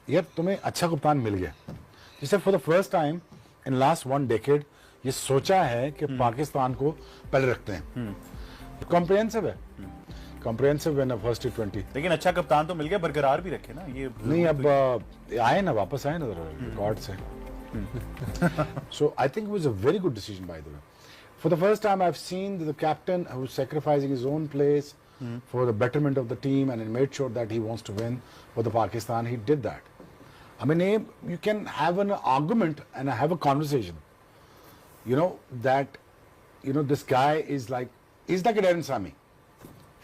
यार तुम्हें अच्छा कप्तान मिल गया जिसे for the first time in last 1 decade ये सोचा है कि पाकिस्तान को पहले रखते हैं। कॉम्प्रिहेंसिव है, कॉम्प्रिहेंसिव विन फर्स्ट T20। लेकिन अच्छा कप्तान तो मिल गया, बरकरार भी रखे ना ये नहीं, अब आए ना, वापस आए ना रिकॉर्ड से। So I think it was a very good decision by the way. For the first time I have seen the captain who is sacrificing his own place for the betterment of the team, and he made sure that he wants to win for the Pakistan. He did that. I mean, you can have an argument and have a conversation, you know, that, you know, this guy is like, he's like a Darren Sammy.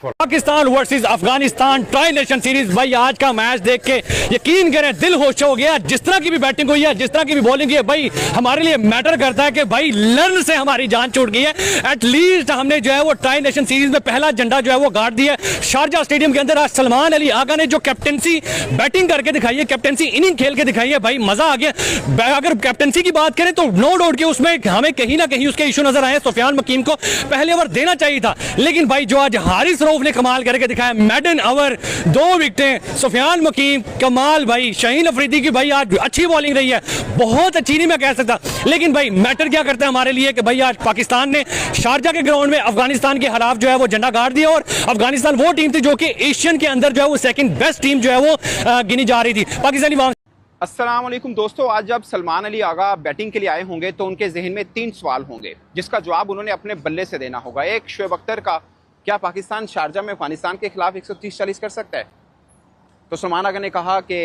Pakistan versus Afghanistan tri nation series. भाई आज का match देख के यकीन करें दिल खुश हो गया। जिस तरह की भी बैटिंग हुई है, जिस तरह की भी बॉलिंग है, भाई हमारे लिए मैटर करता है कि भाई लर्न से हमारी जान छूट गई है। एटलीस्ट हमने जो है वो ट्राई नेशन सीरीज में पहला झंडा जो है वो गाड़ दिया है शारजा स्टेडियम के अंदर। आज सलमान अली आगा ने जो कैप्टेंसी बैटिंग करके दिखाई है, कैप्टेंसी इनिंग खेल के दिखाई है, भाई मजा आ गया। अगर कैप्टेंसी की बात करें तो नो डाउट के उसमें हमें कहीं ना कहीं उसके इशू नजर आए। सुफियान मकीम को पहले ओवर देना चाहिए था, लेकिन भाई जो आज हारिस रऊफ ने कमाल करके दिखाया, मेडन ओवर 2 विकेटें, सुफियान मकीम कमाल। भाई शाहीन अफरीदी की भाई आज अच्छी बॉलिंग रही है, बहुत अच्छी नहीं मैं कह सकता, लेकिन भाई मैटर क्या करता है हमारे लिए कि भाई आज पाकिस्तान ने शारजा के ग्राउंड में अफगानिस्तान के खिलाफ जो है वो झंडा गाड़ दिया। और अफगानिस्तान वो टीम थी जो कि एशियन के अंदर जो है वो सेकंड बेस्ट टीम जो है वो गिनी जा रही थी। पाकिस्तानी अस्सलाम वालेकुम दोस्तों, आज जब सलमान अली आगा बैटिंग के लिए आए होंगे तो उनके जहन में 3 सवाल होंगे जिसका जवाब उन्होंने अपने बल्ले से देना होगा। एक, शोएब अख्तर का, क्या पाकिस्तान शारजा में अफगानिस्तान के खिलाफ 130-40 कर सकता है? तो सलमान आगा ने कहा कि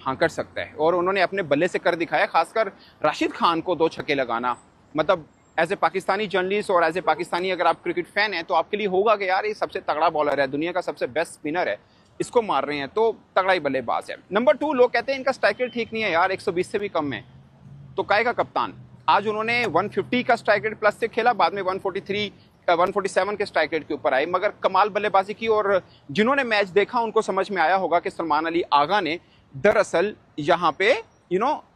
हाँ कर सकता है, और उन्होंने अपने बल्ले से कर दिखाया। खासकर राशिद खान को 2 छक्के लगाना, मतलब एज ए पाकिस्तानी जर्नलिस्ट और एज ए पाकिस्तानी अगर आप क्रिकेट फैन हैं तो आपके लिए होगा कि यार ये सबसे तगड़ा बॉलर है, दुनिया का सबसे बेस्ट स्पिनर है, इसको मार रहे हैं तो तगड़ा ही बल्लेबाज है। नंबर 2, लोग कहते हैं इनका स्ट्राइक रेट ठीक नहीं है यार, 120 से भी कम है, तो काय का कप्तान? आज उन्होंने 150 का स्ट्राइक रेट प्लस से खेला, बाद में 147 के स्ट्राइक रेट के ऊपर आए, मगर कमाल बल्लेबाजी की। और जिन्होंने मैच देखा उनको समझ में आया होगा कि सलमान अली आगा ने दरअसल यहाँ पे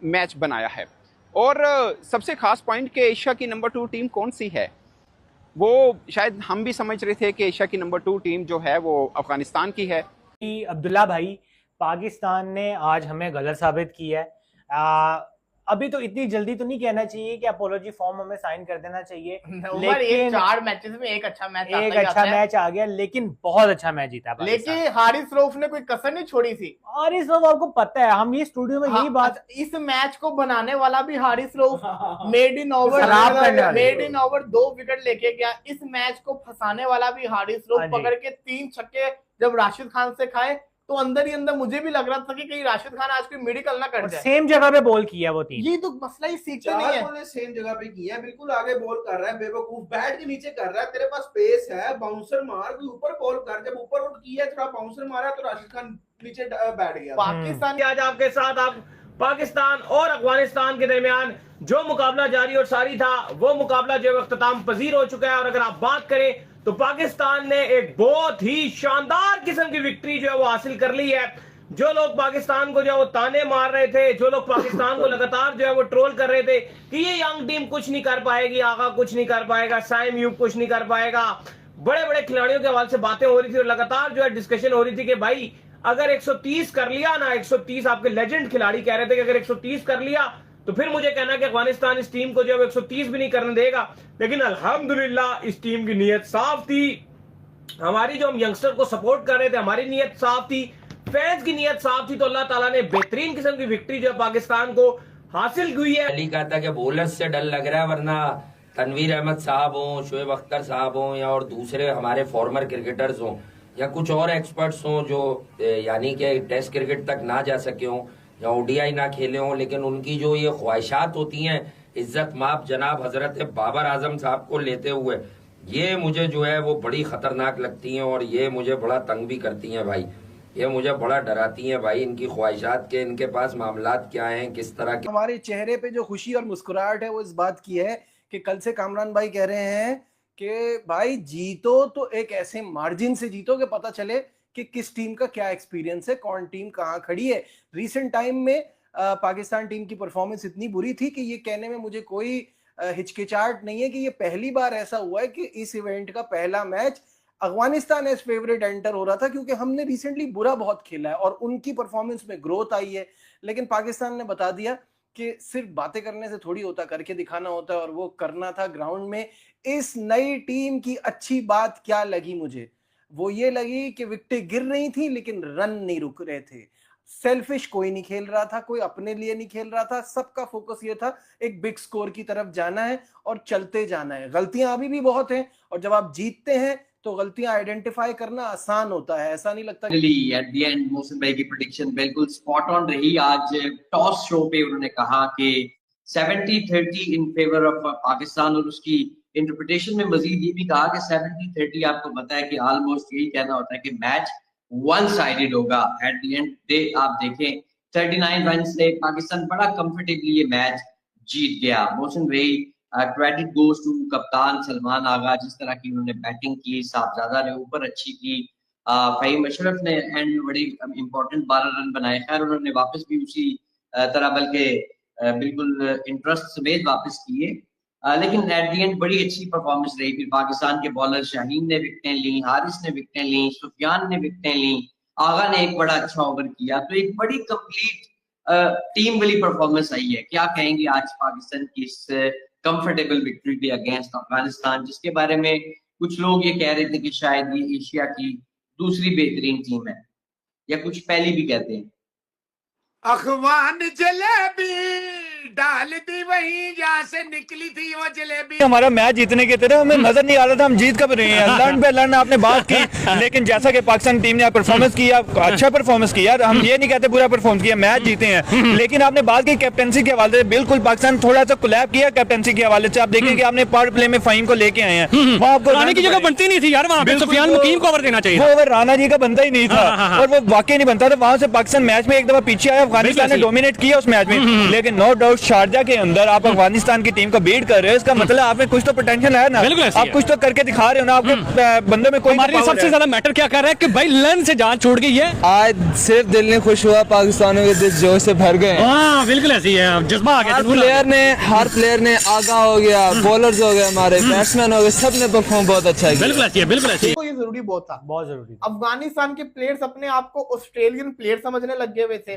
मैच बनाया है। और सबसे खास पॉइंट कि एशिया की नंबर 2 टीम कौन सी है, वो शायद हम भी समझ रहे थे कि एशिया की नंबर 2 टीम जो है वो अफगानिस्तान की है। अब्दुल्ला भाई, पाकिस्तान ने आज हमें गलत साबित किया है। अभी तो इतनी जल्दी तो नहीं कहना चाहिए कि अपोलॉजी फॉर्म हमें साइन कर देना चाहिए, लेकिन 4 मैचेस में एक अच्छा मैच आ गया, लेकिन बहुत अच्छा मैच जीता। लेकिन हारिस रऊफ ने कोई कसर नहीं छोड़ी थी। हारिस रऊफ, आपको पता है हम ये स्टूडियो में यही बात, इस मैच को बनाने वाला भी Haris Rauf made in over 2 wicket लेके गया। इस मैच को फंसाने वाला भी हारिस रऊफ, पकड़ के 3 छक्के जब राशिद खान से खाए तो अंदर ही अंदर मुझे भी लग रहा था कि कहीं राशिद खान आज कोई मेडिकल ना कर जाए। सेम जगह पे बॉल किया वो 3, ये तो मसला ही सीखते नहीं है। सेम जगह पे किया है, बिल्कुल आगे बॉल कर रहा है, बेवकूफ बैट के नीचे कर रहा है, तेरे पास स्पेस है, बाउंसर मार, कोई ऊपर बॉल कर। जब ऊपर उठ किया, थोड़ा बाउंसर मारा तो राशिद खान नीचे बैठ गया। पाकिस्तान आज आपके साथ आप पाकिस्तान और अफगानिस्तान के दरमियान जो मुकाबला जारी और सारी था वो मुकाबला जो अख्ताम पजीर हो चुका है। और अगर आप बात करें तो पाकिस्तान ने एक बहुत ही शानदार किस्म की विक्ट्री जो है वो हासिल कर ली है। जो लोग पाकिस्तान को जो है वो ताने मार रहे थे, जो लोग पाकिस्तान को लगातार जो है वो ट्रोल कर रहे थे कि ये यंग टीम कुछ नहीं कर पाएगी, आगा कुछ नहीं कर पाएगा, साइम यूब कुछ नहीं कर पाएगा, बड़े बड़े खिलाड़ियों के हवाले से बातें हो रही थी और लगातार जो है डिस्कशन हो रही थी कि भाई अगर 130 कर लिया ना, 130 आपके लेजेंड खिलाड़ी कह रहे थे कि अगर 130 कर लिया तो फिर मुझे कहना कि अफगानिस्तान इस टीम को जो है 130 भी नहीं करने देगा। लेकिन अल्हम्दुलिल्लाह इस टीम की नीयत साफ थी, हमारी जो हम यंगस्टर को सपोर्ट कर रहे थे हमारी नीयत साफ थी, फैंस की नीयत साफ थी, तो अल्लाह ताला ने बेहतरीन किस्म की विक्ट्री जो पाकिस्तान को हासिल हुई है। अली कहता कि बॉलर्स से डर लग रहा है, वरना तनवीर अहमद साहब हों, शोएब अख्तर साहब हों, या और दूसरे हमारे फॉर्मर क्रिकेटर्स हों, या कुछ और एक्सपर्ट्स हों जो यानी कि टेस्ट क्रिकेट तक ना जा सके हों या ओडीआई ना खेले हों, लेकिन उनकी जो ये ख्वाहिशात होती हैं इज्जत माप जनाब हजरत बाबर आजम साहब को लेते हुए, ये मुझे जो है वो बड़ी खतरनाक लगती हैं और ये मुझे बड़ा तंग भी करती हैं भाई, ये मुझे बड़ा डराती हैं भाई। इनकी ख्वाहिशात के, इनके पास मामलात क्या हैं, किस तरह के। हमारे चेहरे पे जो खुशी और मुस्कुराहट है वो इस बात की है कि कल से कामरान भाई कह रहे हैं कि भाई जीतो तो एक ऐसे मार्जिन से जीतो कि पता चले कि किस टीम का क्या एक्सपीरियंस है, कौन टीम कहाँ खड़ी है। रिसेंट टाइम में पाकिस्तान टीम की परफॉर्मेंस इतनी बुरी थी कि ये कहने में मुझे कोई हिचकिचाहट नहीं है कि ये पहली बार ऐसा हुआ है कि इस इवेंट का पहला match Afghanistan as favourite enter हो रहा था, क्योंकि हमने रिसेंटली बुरा बहुत खेला है और उनकी परफॉर्मेंस में ग्रोथ आई है। लेकिन पाकिस्तान ने बता दिया कि सिर्फ बातें करने से थोड़ी होता, करके दिखाना होता है, और वो करना था ग्राउंड में। इस नई टीम की अच्छी बात क्या लगी मुझे, वो ये लगी कि विकेटें गिर रही थी लेकिन रन नहीं रुक रहे थे। सेल्फिश कोई नहीं खेल रहा था, कोई अपने लिए नहीं खेल रहा था, सबका फोकस ये था एक बिग स्कोर की तरफ जाना है और चलते जाना है। गलतियां अभी भी बहुत हैं, और जब आप जीतते हैं तो गलतियां आइडेंटिफाई करना आसान होता है, ऐसा नहीं लगता। एट द एंड मोहसिन भाई की प्रेडिक्शन बिल्कुल स्पॉट ऑन रही। आज टॉस शो पे उन्होंने कहा कि 70-30 इन फेवर ऑफ पाकिस्तान, और उसकी इंटरप्रिटेशन में मजीद ये भी कहा कि 70-30 आपको पता है कि ऑलमोस्ट यही कहना होता है कि मैच वन साइडेड होगा। एट द एंड डे आप देखें 39 रन से पाकिस्तान बड़ा कंफर्टेबली ये मैच जीत गया। मोहसिन भाई क्रेडिट गोज टू कप्तान सलमान आगा, जिस तरह की उन्होंने बैटिंग की, साहबजादा ने ऊपर अच्छी की, फहीम अशरफ ने एंड में बड़ी इंपॉर्टेंट 12 रन बनाए। खैर उन्होंने वापस भी उसी तरह बल्कि बिल्कुल इंटरेस्ट समेत वापस किए, लेकिन एट दी एंड बड़ी अच्छी परफॉर्मेंस रही। फिर पाकिस्तान के बॉलर शाहीन ने विकेटें ली, हारिस ने विकेटें ली, सुफियान ने विकेटें ली, आगा ने एक बड़ा अच्छा ओवर किया। तो एक बड़ी कंप्लीट टीम वाली परफॉर्मेंस आई है। क्या कहेंगे आज पाकिस्तान की इस comfortable victory day against Afghanistan, जिसके बारे में कुछ लोग ये कह रहे थे कि शायद ये एशिया की दूसरी बेहतरीन टीम है, या कुछ पहली भी कहते हैं। अखवान जलेबी डाल दी वहीं जहाँ से निकली थी वो जलेबी। हमारा मैच जीतने के तरह हमें नजर नहीं आ रहा था, हम जीत कब रहे हैं। लर्न पे लर्न आपने बात की, लेकिन जैसा कि पाकिस्तान टीम ने परफॉर्मेंस किया, अच्छा परफॉर्मेंस किया, हम ये नहीं कहते पूरा परफॉर्म किया, मैच जीते हैं। लेकिन आपने बात की कैप्टनसी के हवाले से, बिल्कुल पाकिस्तान थोड़ा सा कोलैप किया कैप्टनसी के हवाले से। आप देखें कि आपने पावर प्ले में फहीम को लेके आए हैं, वहाँ आपको राना की जगह बनती नहीं थी यार, वहाँ पे सुफियान मुकीम को ओवर देना चाहिए, वो ओवर राना जी का बनता ही नहीं था, और वो वाकई नहीं बनता था। वहाँ से पाकिस्तान मैच में एक दफा पीछे आया, अफगानिस्तान ने डोमिनेट किया उस मैच में, लेकिन नो डाउट शारजा के अंदर आप अफगानिस्तान की टीम को बीट कर रहे हो, इसका मतलब आप में कुछ तो पोटेंशियल है ना, आप कुछ तो करके दिखा रहे हो ना, आपके बंदे में कोई। हमारे लिए सबसे ज्यादा मैटर क्या कर रहा है कि भाई लन से जान छूट गई है। आज सिर्फ दिल ने खुश हुआ, पाकिस्तानियों के दिल जोश से भर गए। हाँ बिल्कुल ऐसी है, जज्बा आ गया। हर प्लेयर ने आगा हो गया, बॉलर्स हो गए, हमारे बैट्समैन हो गए, सब ने परफॉर्म बहुत अच्छा किया। बिल्कुल ऐसी है, बिल्कुल ऐसी है। ये जरूरी बहुत था, बहुत जरूरी। अफगानिस्तान के प्लेयर्स अपने आप को ऑस्ट्रेलियन प्लेयर समझने लग गए हुए थे।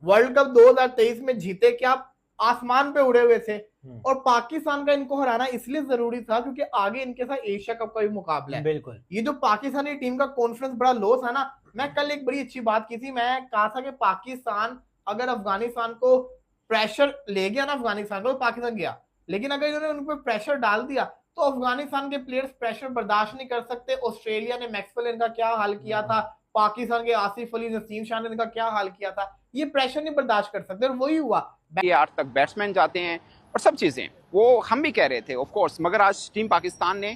वर्ल्ड कप 2023 में जीते क्या, आसमान पे उड़े हुए थे, और पाकिस्तान का इनको हराना इसलिए जरूरी था क्योंकि आगे इनके साथ एशिया कप का भी मुकाबला है। बिल्कुल। ये जो पाकिस्तानी टीम का कॉन्फिडेंस बड़ा लो था ना, मैं कल एक बड़ी अच्छी बात की थी, मैं कहा था कि पाकिस्तान अगर अफगानिस्तान को प्रेशर ले गया ना, अफगानिस्तान को, तो पाकिस्तान गया, लेकिन अगर इन्होंने उन पर प्रेशर डाल दिया तो अफगानिस्तान के प्लेयर्स प्रेशर बर्दाश्त नहीं कर सकते। ऑस्ट्रेलिया ने मैक्सवेल का क्या हाल किया था, पाकिस्तान के आसिफ अली, नसीम शाह ने इनका क्या हाल किया था, ये प्रेशर नहीं बर्दाश्त कर सकते, और वही हुआ। 8 तक बैट्समैन जाते हैं और सब चीजें वो हम भी कह रहे थे ऑफ कोर्स, मगर आज टीम पाकिस्तान ने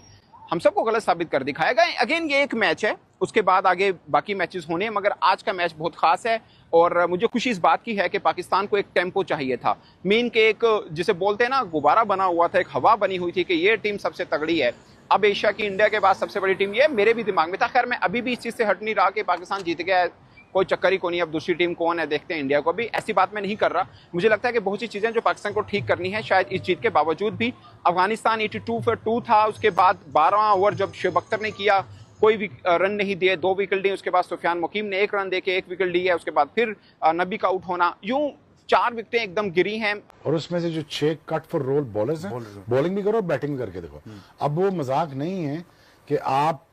हम सबको गलत साबित कर दिखाया गया। अगेन ये एक मैच है, उसके बाद आगे बाकी मैचेस होने हैं, मगर आज का मैच बहुत खास है, और मुझे खुशी इस बात की है कि पाकिस्तान को एक टेम्पो चाहिए था। मीन के एक जिसे बोलते हैं ना गुब्बारा बना हुआ था, एक हवा बनी हुई थी कि ये टीम सबसे तगड़ी है, अब एशिया की इंडिया के बाद सबसे बड़ी टीम ये मेरे भी दिमाग में था। खैर मैं अभी भी इस चीज़ से हट नहीं रहा कि पाकिस्तान जीत गया है, कोई चक्कर ही को नहीं, अब दूसरी टीम कौन है देखते हैं इंडिया को, भी ऐसी बात मैं नहीं कर रहा। मुझे लगता है कि बहुत सी चीज़ें जो पाकिस्तान को ठीक करनी है, शायद इस जीत के बावजूद भी। अफगानिस्तान 82 for 2 था, उसके बाद 12वां ओवर जब शुएब अख्तर ने किया, कोई भी रन नहीं दिए, 2 विकेट दी, उसके बाद सुफियान मुकीम ने 1 रन दे के 1 विकेट ली है, उसके बाद फिर नबी का आउट होना, यूं 4 विकेटें एकदम गिरी हैं। और उसमें से जो 6 कट फॉर रोल बॉलर्स हैं, बॉलिंग भी करो बैटिंग भी करके देखो। अब वो मजाक नहीं है कि आप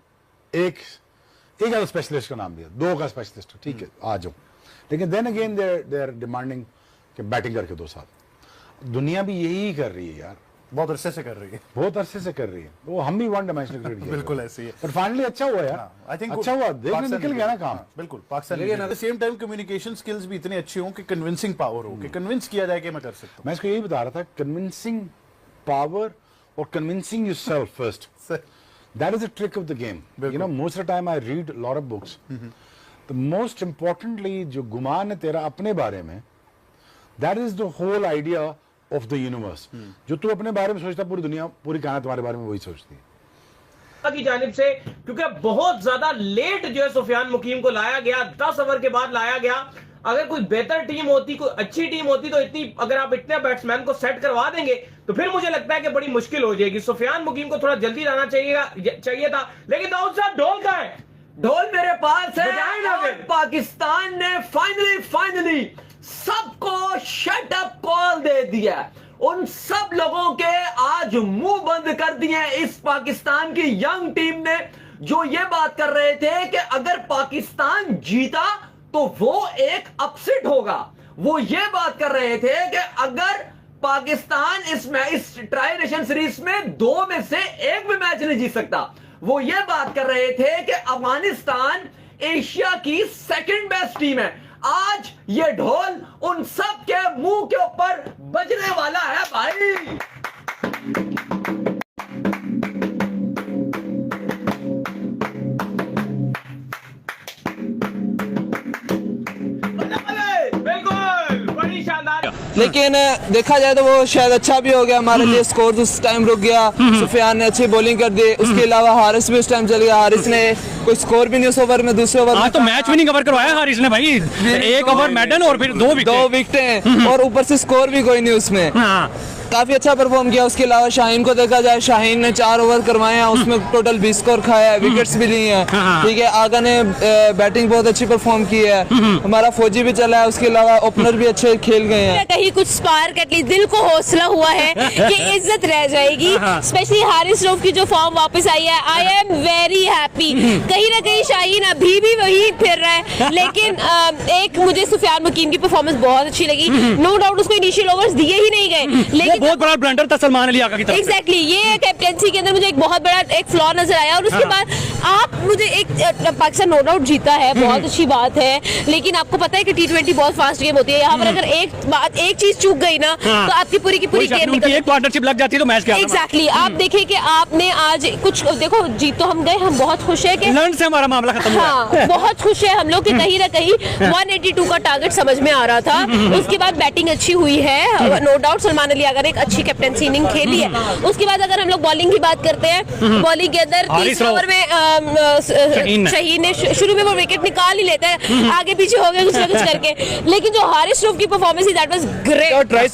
एक आधा स्पेशलिस्ट का नाम दिया, 2 का स्पेशलिस्ट, ठीक है आ जाओ, लेकिन then again they are demanding कि बैटिंग करके दो साथ। दुनिया भी यही कर रही है यार, बहुत अरसे से कर रही है, बहुत अरसे से कर रही है, वो हम भी वन डायमेंशनल क्रिकेट बिल्कुल ऐसी है, पर फाइनली अच्छा हुआ यार। आई थिंक अच्छा हुआ, देखने निकल गया ना काम। बिल्कुल पाकिस्तान, लेकिन at the same time communication skills भी इतने अच्छे हों कि कन्विंसिंग पावर हो, कि कन्विंस किया जाए कि मैं कर सकता हूं। मैं इसको यही बता रहा था, कन्विंसिंग पावर और convincing yourself first, that is the trick of the game. You know, most of the time I read a lot of books. The most importantly जो गुमान है तेरा अपने बारे में, that is the whole idea of the universe. जो तू अपने बारे में सोचता, पूरी दुनिया, पूरी कायनात तुम्हारे बारे में वही सोचती है। की जानिब से, क्योंकि बहुत ज्यादा लेट जो है सुफियान मुकीम को लाया गया, 10 ओवर के बाद लाया गया। अगर कोई बेहतर टीम होती, कोई अच्छी टीम होती, तो इतनी, अगर आप इतने बैट्समैन को सेट करवा देंगे तो फिर मुझे लगता है कि बड़ी मुश्किल हो जाएगी। सुफियान मुकीम को थोड़ा जल्दी लाना चाहिए था, लेकिन दाऊद साहब ढोल का है, ढोल मेरे पास है। पाकिस्तान ने फाइनली सबको शट अप कॉल दे दिया। उन सब लोगों के आज मुंह बंद कर दिए इस पाकिस्तान की यंग टीम ने, जो ये बात कर रहे थे कि अगर पाकिस्तान जीता तो वो एक अपसेट होगा। वो ये बात कर रहे थे कि अगर पाकिस्तान इस ट्राई नेशन सीरीज में 2 में से 1 भी मैच नहीं जीत सकता, वो ये बात कर रहे थे कि अफगानिस्तान एशिया की सेकंड बेस्ट टीम है। आज ये ढोल उन सब के मुंह के ऊपर बजने वाला है भाई। लेकिन देखा जाए तो वो शायद अच्छा भी हो गया हमारे लिए। स्कोर उस टाइम रुक गया, सुफियान ने अच्छी बॉलिंग कर दी, उसके अलावा हारिस भी उस टाइम चल गया। हारिस ने कोई स्कोर भी नहीं उस ओवर में, दूसरे ओवर में तो मैच भी नहीं कवर करवाया हारिस ने भाई। 1 ओवर मैडन और फिर 2 विकेटें और ऊपर से स्कोर भी कोई नहीं उसमें। काफी अच्छा परफॉर्म किया। उसके अलावा शाहीन को देखा जाए, शाहीन ने 4 ओवर करवाए हैं, उसमें टोटल 20 स्कोर खाया है, विकेट्स भी ली हैं। ठीक है, आगा ने बैटिंग बहुत अच्छी परफॉर्म की है, हमारा फौजी भी चला है, उसके अलावा ओपनर भी अच्छे खेल गए हैं। कहीं कुछ स्पार्क एटलीस्ट दिल को हौसला हुआ है कि इज्जत रह जाएगी। स्पेशली हारिस रऊफ की जो फॉर्म वापस आई है, आई एम वेरी हैप्पी। कहीं ना कहीं शाहीन अभी भी वही फिर रहा है, लेकिन एक मुझे सुफियान मुकीम की परफॉर्मेंस बहुत अच्छी लगी। नो डाउट उसको इनिशियल ओवर्स दिए ही नहीं गए, लेकिन बहुत बड़ा ब्लंडर था सलमान अली आगा की तरफ से। एग्जैक्टली ये कैप्टेंसी के अंदर मुझे एक बहुत बड़ा एक फ्लॉ नजर आया। और उसके बाद आप मुझे एक पाकिस्तान नो डाउट जीता है, बहुत अच्छी बात है, लेकिन आपको पता है कि T20 बहुत फास्ट गेम होती है। यहाँ पर अगर एक चीज चूक गई ना तो आपकी पूरी की पूरी गेम निकल, एक पार्टनरशिप लग जाती है तो मैच क्या। एग्जैक्टली आप देखिए कि आपने आज कुछ देखो, जीत तो हम गए, हम बहुत खुश है कि इंग्लैंड से हमारा मामला खत्म हुआ। हाँ, बहुत खुश है हम लोग कि कहीं ना कहीं 182 का टारगेट समझ में आ रहा था। उसके बाद बैटिंग अच्छी हुई है, नो डाउट सलमान अली आगा ने एक अच्छी कैप्टेंसी इनिंग खेली है। उसके बाद अगर हम लोग बॉलिंग की बात करते हैं, बॉलिंग के अंदर 30 ओवर में शहीन ने शुरू में वो विकेट निकाल ही लेता है, आगे पीछे हो गए कुछ ना कुछ करके, लेकिन जो हारिस रऊफ की परफॉर्मेंस थी दैट वाज ग्रेट।